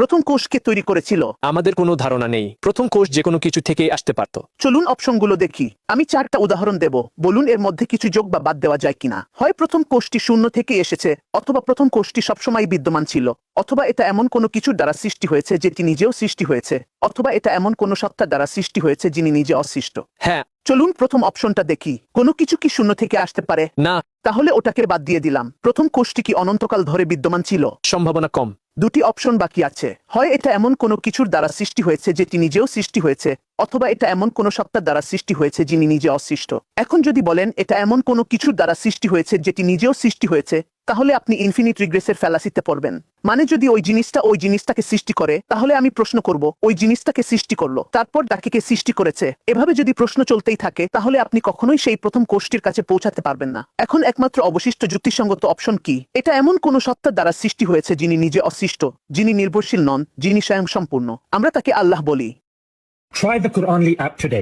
প্রথম কোষ কে তৈরি করেছিল? আমাদের কোনো ধারণা নেই। প্রথম কোষ যে কোনো কিছু থেকেই আসতে পারত। চলুন অপশনগুলো দেখি। আমি 4টা উদাহরণ দেব, বলুন এর মধ্যে কিছু যোগ বা বাদ দেওয়া যায় কিনা। হয় প্রথম কোষটি শূন্য থেকে এসেছে, অথবা প্রথম কোষটি সবসময় বিদ্যমান ছিল, অথবা এটা এমন কোনো কিছুর দ্বারা সৃষ্টি হয়েছে যেটি নিজেও সৃষ্টি হয়েছে, অথবা এটা এমন কোনো সত্তার দ্বারা সৃষ্টি হয়েছে যিনি নিজে অসৃষ্ট। হ্যাঁ। চলুন প্রথম অপশনটা দেখি। কোনো কিছু কি শূন্য থেকে আসতে পারে? না। তাহলে ওটাকে বাদ দিয়ে দিলাম। প্রথম কোষটি কি অনন্তকাল ধরে বিদ্যমান ছিল? সম্ভাবনা কম। দুটি অপশন বাকি আছে। হয় এটা এমন কোনো কিছুর দ্বারা সৃষ্টি হয়েছে যেটি নিজেও সৃষ্টি হয়েছে, অথবা এটা এমন কোনো সত্তার দ্বারা সৃষ্টি হয়েছে যিনি নিজে অসৃষ্ট। এখন যদি বলেন এটা এমন কোনো কিছুর দ্বারা সৃষ্টি হয়েছে যেটি নিজেও সৃষ্টি হয়েছে, তাহলে আপনি ইনফিনিট রিগ্রেসের ফ্যালাসিতে পড়বেন। মানে যদি ওই জিনিসটা ওই জিনিসটাকে সৃষ্টি করে, তাহলে আমি প্রশ্ন করব ওই জিনিসটাকে সৃষ্টি করলো, তারপর তাকে কে সৃষ্টি করেছে। এভাবে যদি প্রশ্ন চলতেই থাকে, তাহলে আপনি কখনোই সেই প্রথম কোষটির কাছে পৌঁছাতে পারবেন না। এখন একমাত্র অবশিষ্ট যুক্তিসঙ্গত অপশন কি? এটা এমন কোন সত্তার দ্বারা সৃষ্টি হয়েছে যিনি নিজে অসৃষ্ট, যিনি নির্ভরশীল নন, যিনি স্বয়ংসম্পূর্ণ। আমরা তাকে আল্লাহ বলি। Try the Quranly app today.